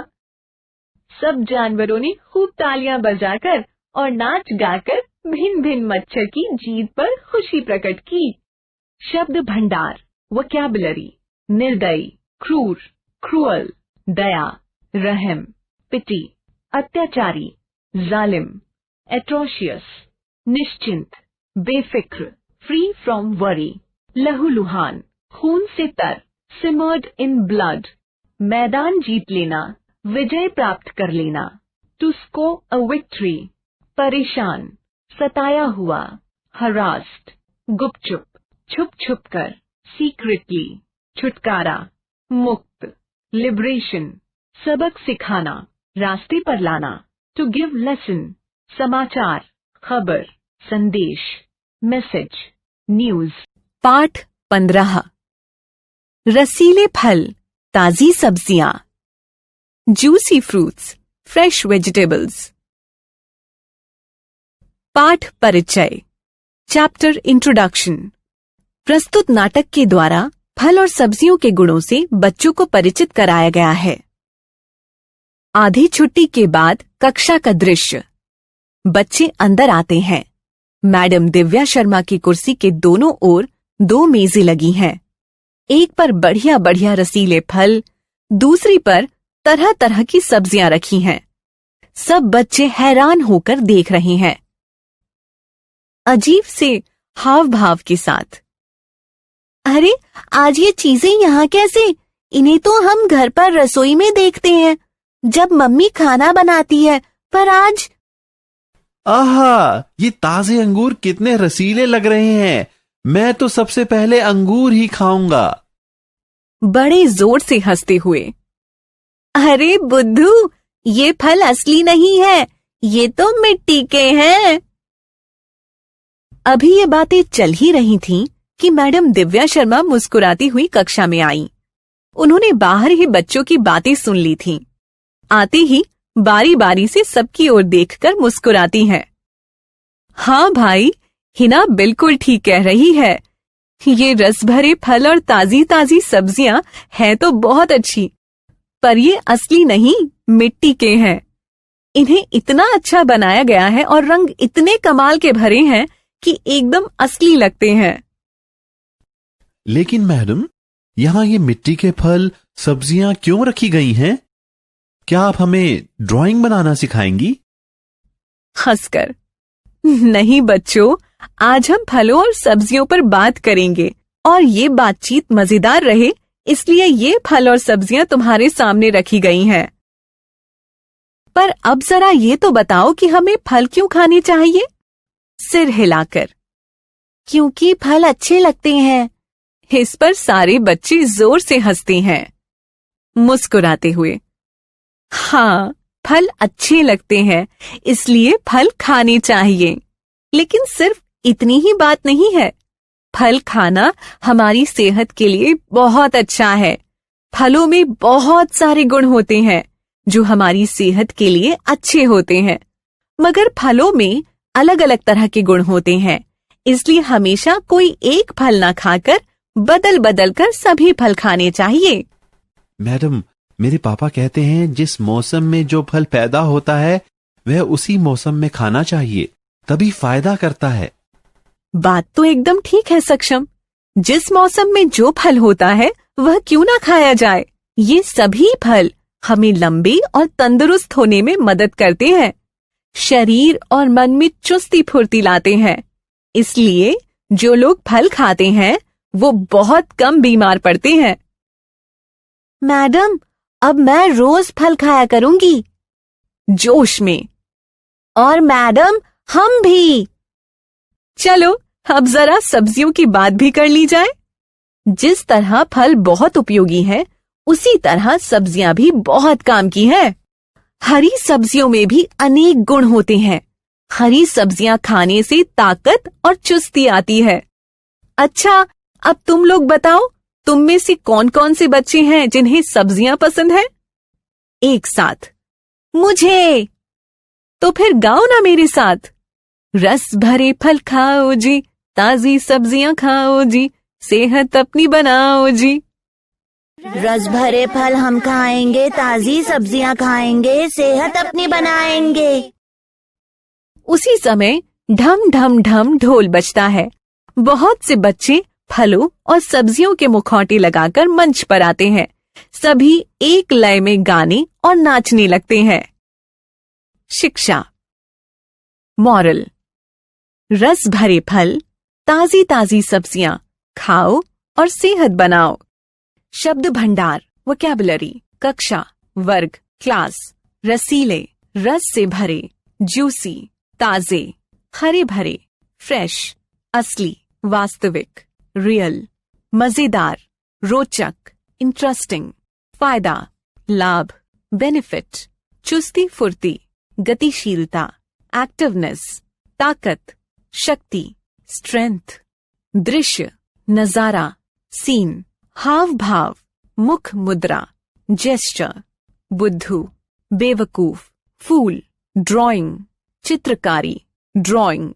सब जानवरों ने खूब तालियां बजाकर और नाच गाकर भिन भिन मच्छर की जीत पर खुशी प्रकट की। शब्द भंडार, वोकैबुलरी, निर्दयी, क्रूर, क्रूअल, दया, रहम, पिटी, अत्याचारी, जालिम, एट्रोशियस, निश्चिंत, बेफिक्र, फ्री फ्रॉम वरी, लहूलुहान, खून से तर, सिमर्ड इन ब्लड, मैदान जीत लेना, विजय प्राप्त कर लेना, टू स्कोर अ विक्ट्री, परेशान, सताया हुआ, हरास्ड, गुपचुप, छुप छुप कर, सीक्रेटली, छुटकारा, मुक्त, लिबरेशन, सबक सिखाना, रास्ते पर लाना, टू गिव लेसन, समाचार, खबर, संदेश, मैसेज, न्यूज। पाठ 15 रसीले फल, ताजी सब्जियां, जूसी फ्रूट्स, फ्रेश वेजिटेबल्स। पाठ परिचय। Chapter introduction. प्रस्तुत नाटक के द्वारा फल और सब्जियों के गुणों से बच्चों को परिचित कराया गया है। आधी छुट्टी के बाद कक्षा का दृश्य। बच्चे अंदर आते हैं। मैडम दिव्या शर्मा की कुर्सी के दोनों ओर 2 मेजें लगी हैं। एक पर बढ़िया बढ़िया रसीले फल, दूसरी पर तरह तरह की सब्जियां रखी हैं। सब बच्चे हैरान होकर देख रहे हैं, अजीब से हाव भाव के साथ। अरे, आज ये चीजें यहाँ कैसे? इन्हें तो हम घर पर रसोई में देखते हैं जब मम्मी खाना बनाती है, पर आज। आहा, ये ताजे अंगूर कितने रसीले लग रहे हैं। मैं तो सबसे पहले अंगूर ही खाऊंगा। बड़े जोर से हंसते हुए। अरे बुद्धू, ये फल असली नहीं है, ये तो मिट्टी के हैं। अभी ये बातें चल ही रही थीं कि मैडम दिव्या शर्मा मुस्कुराती हुई कक्षा में आईं। उन्होंने बाहर ही बच्चों की बातें सुन ली थीं। आते ही बारी बारी से सबकी ओर देखकर मुस्कुराती हैं। हाँ भाई, हिना बिल्कुल ठीक कह रही है। ये रस भरे फल और ताजी ताजी सब्जियां हैं तो बहुत अच्छी, पर ये असली नहीं, मिट्टी के हैं। इन्हें इतना अच्छा बनाया गया है और रंग इतने कमाल के भरे हैं कि एकदम असली लगते हैं। लेकिन मैडम, यहाँ ये मिट्टी के फल सब्जियां क्यों रखी गई हैं? क्या आप हमें ड्राइंग बनाना सिखाएंगी? हंसकर। नहीं बच्चों, आज हम फलों और सब्जियों पर बात करेंगे और ये बातचीत मजेदार रहे, इसलिए ये फल और सब्जियां तुम्हारे सामने रखी गई हैं। पर अब जरा ये तो बताओ कि हमें फल क्यों खाने चाहिए? सिर हिलाकर। क्योंकि फल अच्छे लगते हैं। इस पर सारे बच्चे जोर से हंसते हैं, मुस्कुराते हुए। हाँ, फल अच्छे लगते हैं, इसलिए फल खाने चाहिए। लेकिन सिर्फ इतनी ही बात नहीं है। फल खाना हमारी सेहत के लिए बहुत अच्छा है। फलों में बहुत सारे गुण होते हैं जो हमारी सेहत के लिए अच्छे होते हैं। मगर फलों में अलग अलग तरह के गुण होते हैं, इसलिए हमेशा कोई एक फल ना खाकर बदल बदल कर सभी फल खाने चाहिए। मैडम, मेरे पापा कहते हैं जिस मौसम में जो फल पैदा होता है वह उसी मौसम में खाना चाहिए, तभी फायदा करता है। बात तो एकदम ठीक है सक्षम। जिस मौसम में जो फल होता है वह क्यों ना खाया जाए। ये सभी फल हमें लंबे और तंदुरुस्त होने में मदद करते हैं, शरीर और मन में चुस्ती फुर्ती लाते हैं। इसलिए जो लोग फल खाते हैं वो बहुत कम बीमार पड़ते हैं। मैडम, अब मैं रोज फल खाया करूंगी। जोश में। और मैडम, हम भी। चलो, अब जरा सब्जियों की बात भी कर ली जाए। जिस तरह फल बहुत उपयोगी है, उसी तरह सब्जियां भी बहुत काम की हैं। हरी सब्जियों में भी अनेक गुण होते हैं। हरी सब्जियां खाने से ताकत और चुस्ती आती है। अच्छा, अब तुम लोग बताओ, तुम में से कौन कौन से बच्चे हैं जिन्हें सब्जियां पसंद है? एक साथ। मुझे। तो फिर गाओ ना मेरे साथ। रस भरे फल खाओ जी, ताजी सब्जियां खाओ जी, सेहत अपनी बनाओ जी। रस भरे फल हम खाएंगे, ताजी सब्जियां खाएंगे, सेहत अपनी बनाएंगे। उसी समय ढम ढम ढम ढोल बजता है। बहुत से बच्चे फलों और सब्जियों के मुखौटे लगाकर मंच पर आते हैं। सभी एक लय में गाने और नाचने लगते हैं। शिक्षा। मॉरल। रस भरे फल, ताजी ताजी सब्जियां खाओ और सेहत बनाओ। शब्द भंडार, वोकैबुलरी, कक्षा, वर्ग, क्लास। रसीले, रस से भरे, जूसी, ताजे, हरे भरे, फ्रेश, असली, वास्तविक, रियल, मजेदार, रोचक, इंटरेस्टिंग, फायदा, लाभ, बेनिफिट, चुस्ती फुर्ती, गतिशीलता, एक्टिवनेस, ताकत, शक्ति, स्ट्रेंथ, दृश्य, नजारा, सीन, हाव भाव, मुख मुद्रा, जेस्चर, बुद्धू, बेवकूफ, फूल, ड्राइंग, चित्रकारी, ड्राइंग,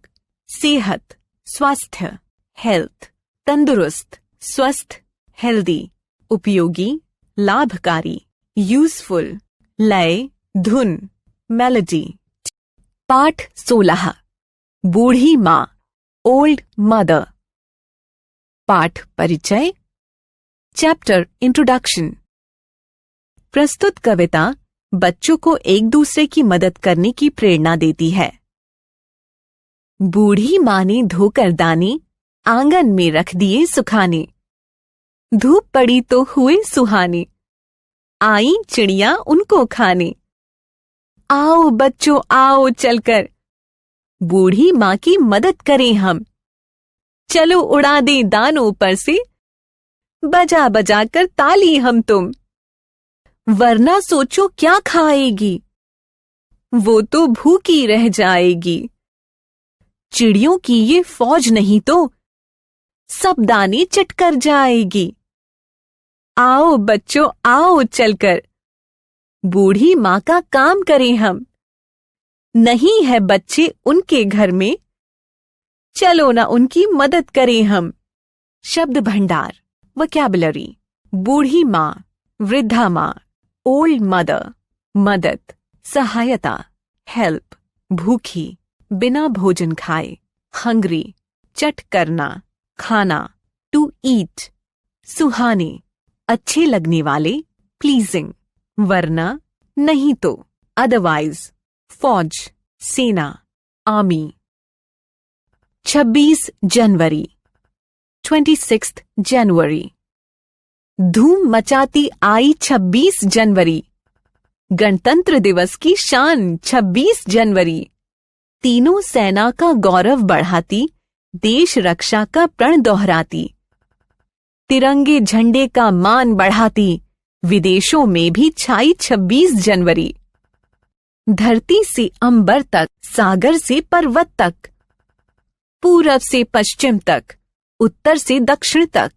सेहत, स्वास्थ्य, हेल्थ, तंदुरुस्त, स्वस्थ, हेल्दी, उपयोगी, लाभकारी, यूजफुल, लय, धुन, मेलोडी। पाठ 16, बूढ़ी माँ, ओल्ड मदर। पाठ परिचय। Chapter introduction. प्रस्तुत कविता बच्चों को एक दूसरे की मदद करने की प्रेरणा देती है। बूढ़ी माँ ने धोकर दाने आंगन में रख दिए सुखाने, धूप पड़ी तो हुए सुहाने, आई चिड़िया उनको खाने। आओ बच्चों आओ चलकर, बूढ़ी माँ की मदद करें हम। चलो उड़ा दें दानों पर से, बजा बजा कर ताली हम तुम। वरना सोचो क्या खाएगी, वो तो भूखी रह जाएगी। चिड़ियों की ये फौज नहीं तो सब दाने चटकर जाएगी। आओ बच्चों आओ चलकर, बूढ़ी माँ का काम करें हम। नहीं है बच्चे उनके घर में, चलो ना उनकी मदद करें हम। शब्द भंडार, वोकैबुलरी। बूढ़ी माँ, वृद्धा माँ, ओल्ड मदर, मदद, सहायता, हेल्प, भूखी, बिना भोजन खाए, हंग्री, चट करना, खाना, टू ईट, सुहाने, अच्छे लगने वाले, प्लीजिंग, वरना, नहीं तो, अदरवाइज, फौज, सेना, आर्मी। 26 जनवरी, 26 जनवरी। धूम मचाती आई 26 जनवरी, गणतंत्र दिवस की शान 26 जनवरी। तीनों सेना का गौरव बढ़ाती, देश रक्षा का प्रण दोहराती, तिरंगे झंडे का मान बढ़ाती, विदेशों में भी छाई 26 जनवरी। धरती से अंबर तक, सागर से पर्वत तक, पूरब से पश्चिम तक, उत्तर से दक्षिण तक,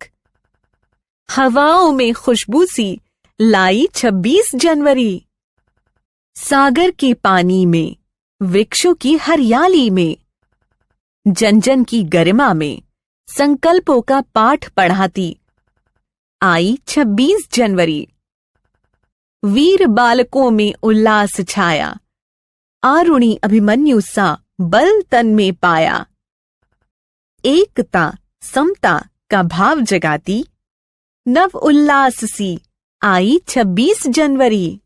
हवाओं में खुशबू सी लाई 26 जनवरी। सागर के पानी में, वृक्षों की हरियाली में, जन जन की गरिमा में, संकल्पों का पाठ पढ़ाती आई 26 जनवरी। वीर बालकों में उल्लास छाया, आरुणि अभिमन्यु सा बल तन में पाया। एकता समता का भाव जगाती, नव उल्लास सी आई 26 जनवरी।